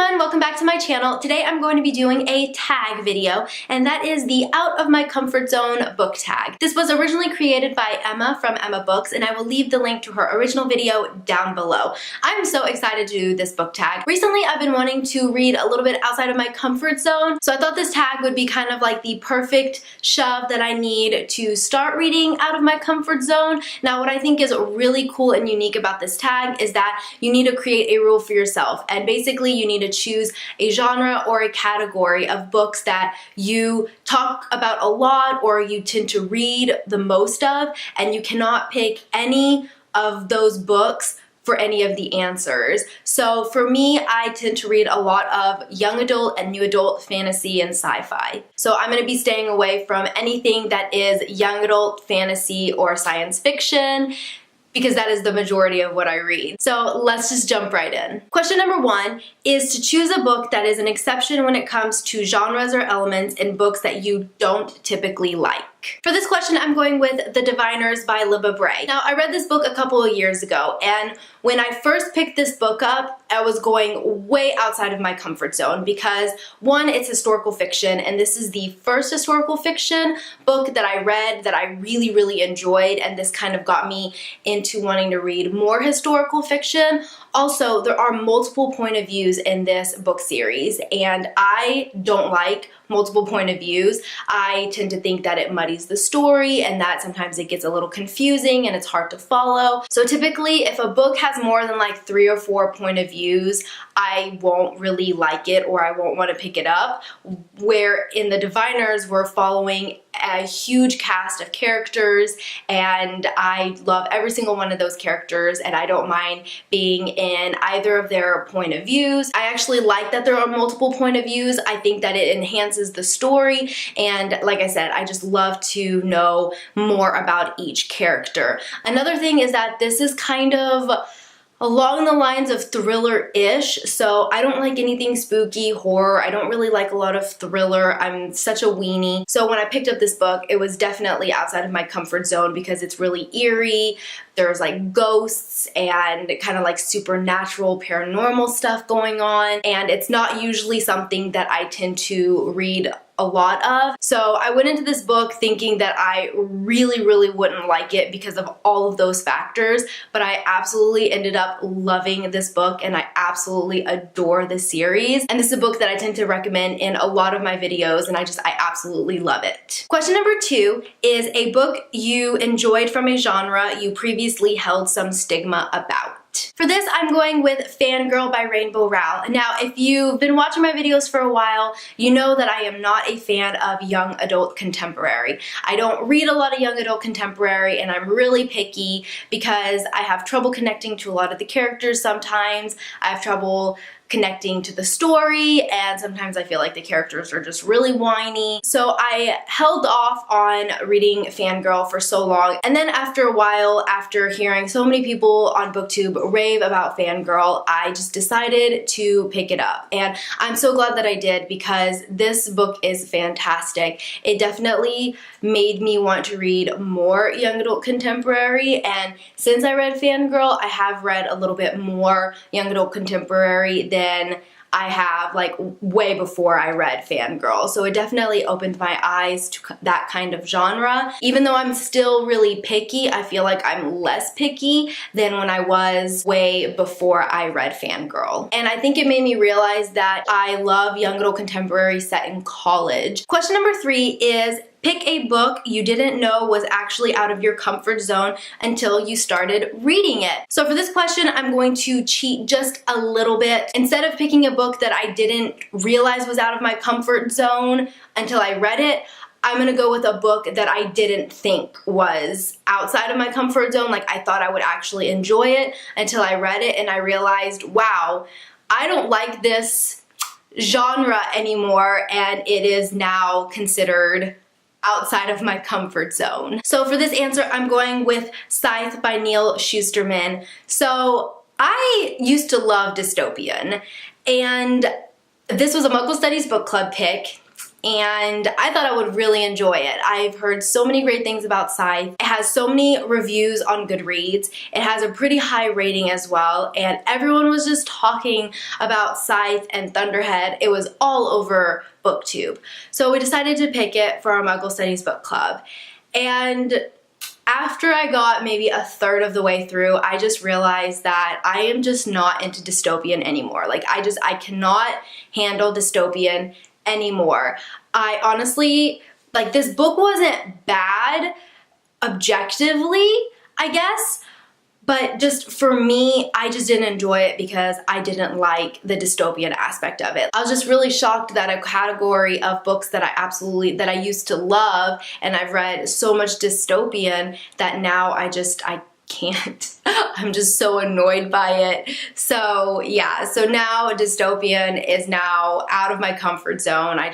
everyone, welcome back to my channel. Today I'm going to be doing a tag video, and that is the out of my comfort zone book tag. This was originally created by Emma from Emma Books, and I will leave the link to her original video down below. I'm so excited to do this book tag. Recently I've been wanting to read a little bit outside of my comfort zone, so I thought this tag would be kind of like the perfect shove that I need to start reading out of my comfort zone. Now what I think is really cool and unique about this tag is that you need to create a rule for yourself, and basically you need to choose a genre or a category of books that you talk about a lot or you tend to read the most of, and you cannot pick any of those books for any of the answers. So for me, I tend to read a lot of young adult and new adult fantasy and sci-fi. So I'm gonna be staying away from anything that is young adult, fantasy, or science fiction, because that is the majority of what I read. So let's just jump right in. Question number 1 is to choose a book that is an exception when it comes to genres or elements in books that you don't typically like. For this question, I'm going with The Diviners by Libba Bray. Now, I read this book a couple of years ago, and when I first picked this book up, I was going way outside of my comfort zone because, one, it's historical fiction, and this is the first historical fiction book that I read that I really, really enjoyed, and this kind of got me into wanting to read more historical fiction. Also, there are multiple point of views in this book series, and I don't like multiple point of views. I tend to think that it muddies the story and that sometimes it gets a little confusing and it's hard to follow. So typically, if a book has more than like 3 or 4 point of views, I won't really like it or I won't want to pick it up. Where in The Diviners, we're following a huge cast of characters, and I love every single one of those characters, and I don't mind being in either of their point of views. I actually like that there are multiple point of views. I think that it enhances the story, and like I said, I just love to know more about each character. Another thing is that this is kind of along the lines of thriller-ish, so I don't like anything spooky, horror. I don't really like a lot of thriller. I'm such a weenie. So when I picked up this book, it was definitely outside of my comfort zone because it's really eerie. There's like ghosts and kind of like supernatural, paranormal stuff going on, and it's not usually something that I tend to read a lot of. So I went into this book thinking that I really, really wouldn't like it because of all of those factors, but I absolutely ended up loving this book, and I absolutely adore the series. And this is a book that I tend to recommend in a lot of my videos, and I absolutely love it. Question number 2 is a book you enjoyed from a genre you previously held some stigma about. For this, I'm going with Fangirl by Rainbow Rowell. Now, if you've been watching my videos for a while, you know that I am not a fan of young adult contemporary. I don't read a lot of young adult contemporary, and I'm really picky because I have trouble connecting to a lot of the characters sometimes. I have trouble connecting to the story, and sometimes I feel like the characters are just really whiny. So I held off on reading Fangirl for so long, and then after a while, after hearing so many people on BookTube rave about Fangirl, I just decided to pick it up. And I'm so glad that I did because this book is fantastic. It definitely made me want to read more young adult contemporary, and since I read Fangirl, I have read a little bit more young adult contemporary than I have like way before I read Fangirl. So it definitely opened my eyes to that kind of genre. Even though I'm still really picky, I feel like I'm less picky than when I was way before I read Fangirl. And I think it made me realize that I love young adult contemporary set in college. Question number 3 is pick a book you didn't know was actually out of your comfort zone until you started reading it. So for this question, I'm going to cheat just a little bit. Instead of picking a book that I didn't realize was out of my comfort zone until I read it, I'm gonna go with a book that I didn't think was outside of my comfort zone. Like, I thought I would actually enjoy it until I read it and I realized, wow, I don't like this genre anymore, and it is now considered outside of my comfort zone. So for this answer, I'm going with Scythe by Neal Shusterman. So I used to love dystopian, and this was a Muggle Studies book club pick. and I thought I would really enjoy it. I've heard so many great things about Scythe. It has so many reviews on Goodreads. It has a pretty high rating as well, and everyone was just talking about Scythe and Thunderhead. It was all over BookTube. So we decided to pick it for our Muggle Studies book club. And after I got maybe a third of the way through, I just realized that I am just not into dystopian anymore. Like, I cannot handle dystopian anymore. I honestly, like, this book wasn't bad objectively, I guess, but just for me, I just didn't enjoy it because I didn't like the dystopian aspect of it. I was just really shocked that a category of books that I used to love, and I've read so much dystopian that now I can't. I'm just so annoyed by it. So yeah, so now dystopian is now out of my comfort zone. I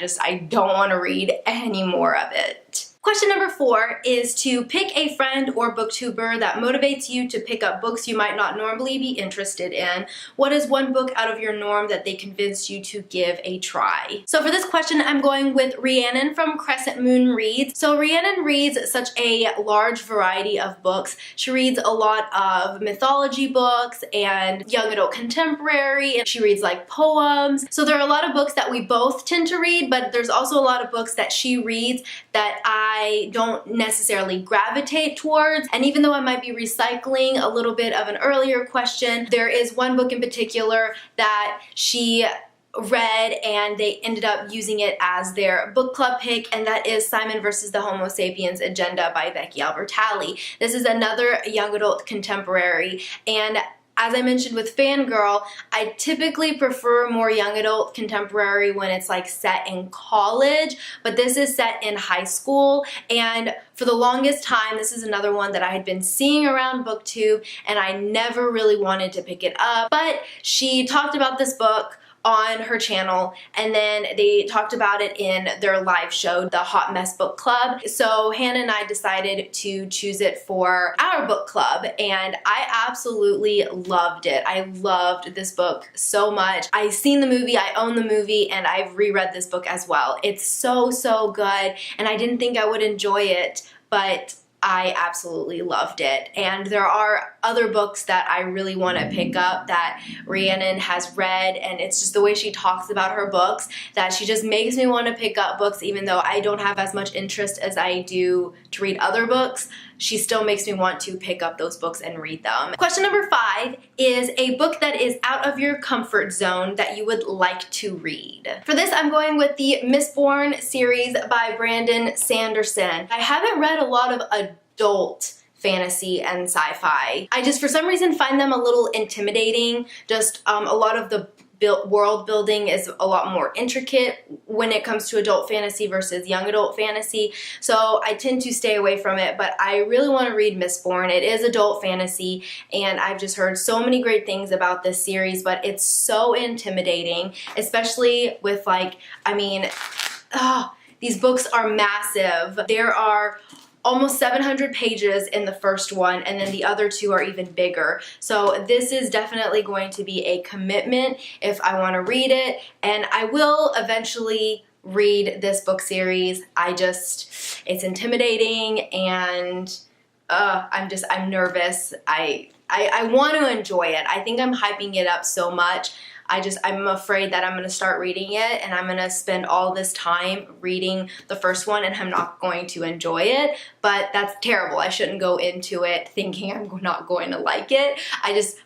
don't want to read any more of it. Question number 4 is to pick a friend or booktuber that motivates you to pick up books you might not normally be interested in. What is one book out of your norm that they convinced you to give a try? So for this question, I'm going with Rhiannon from Crescent Moon Reads. So Rhiannon reads such a large variety of books. She reads a lot of mythology books and young adult contemporary, and she reads like poems. So there are a lot of books that we both tend to read, but there's also a lot of books that she reads that I don't necessarily gravitate towards. And even though I might be recycling a little bit of an earlier question, there is one book in particular that she read and they ended up using it as their book club pick, and that is Simon vs. the Homo Sapiens Agenda by Becky Albertalli. This is another young adult contemporary, and as I mentioned with Fangirl, I typically prefer more young adult contemporary when it's like set in college, but this is set in high school, and for the longest time, this is another one that I had been seeing around BookTube, and I never really wanted to pick it up, but she talked about this book on her channel, and then they talked about it in their live show, the Hot Mess Book Club. So Hannah and I decided to choose it for our book club, and I absolutely loved it. I loved this book so much. I've seen the movie, I own the movie, and I've reread this book as well. It's so, so good, and I didn't think I would enjoy it, but I absolutely loved it. And there are other books that I really want to pick up that Rhiannon has read, and it's just the way she talks about her books that she just makes me want to pick up books even though I don't have as much interest as I do to read other books. She still makes me want to pick up those books and read them. Question number 5 is a book that is out of your comfort zone that you would like to read. For this, I'm going with the Mistborn series by Brandon Sanderson. I haven't read a lot of adult fantasy and sci-fi. I just, for some reason, find them a little intimidating. Just a lot of the world building is a lot more intricate when it comes to adult fantasy versus young adult fantasy, so I tend to stay away from it, but I really want to read Mistborn. It is adult fantasy, and I've just heard so many great things about this series, but it's so intimidating, especially with these books are massive. There are almost 700 pages in the first one, and then the other 2 are even bigger. So this is definitely going to be a commitment if I want to read it, and I will eventually read this book series. It's intimidating, and I'm nervous. I want to enjoy it. I think I'm hyping it up so much. I'm afraid that I'm going to start reading it and I'm going to spend all this time reading the first one and I'm not going to enjoy it, but that's terrible. I shouldn't go into it thinking I'm not going to like it.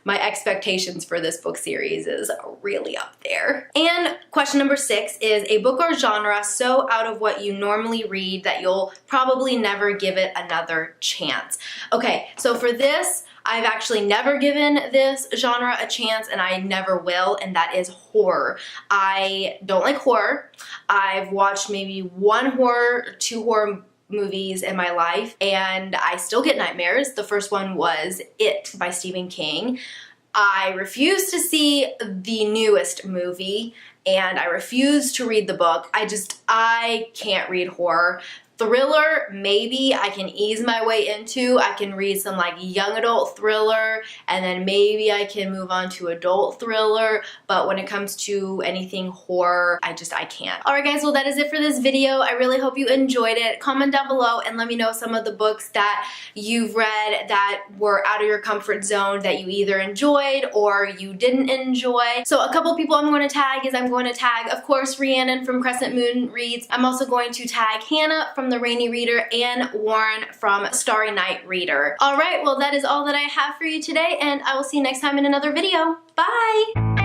My expectations for this book series is really up there. And question number 6 is a book or genre so out of what you normally read that you'll probably never give it another chance. Okay, so for this, I've actually never given this genre a chance, and I never will, and that is horror. I don't like horror. I've watched maybe 1 horror or 2 horror movies in my life, and I still get nightmares. The first one was It by Stephen King. I refuse to see the newest movie, and I refuse to read the book. I can't read horror. Thriller, maybe I can ease my way into. I can read some like young adult thriller, and then maybe I can move on to adult thriller, but when it comes to anything horror, I can't. Alright guys, well that is it for this video. I really hope you enjoyed it. Comment down below and let me know some of the books that you've read that were out of your comfort zone that you either enjoyed or you didn't enjoy. So a couple people I'm going to tag is I'm going to tag, of course, Rhiannon from Crescent Moon Reads. I'm also going to tag Hannah from The Rainy Reader and Warren from Starry Night Reader. Alright, well that is all that I have for you today, and I will see you next time in another video. Bye!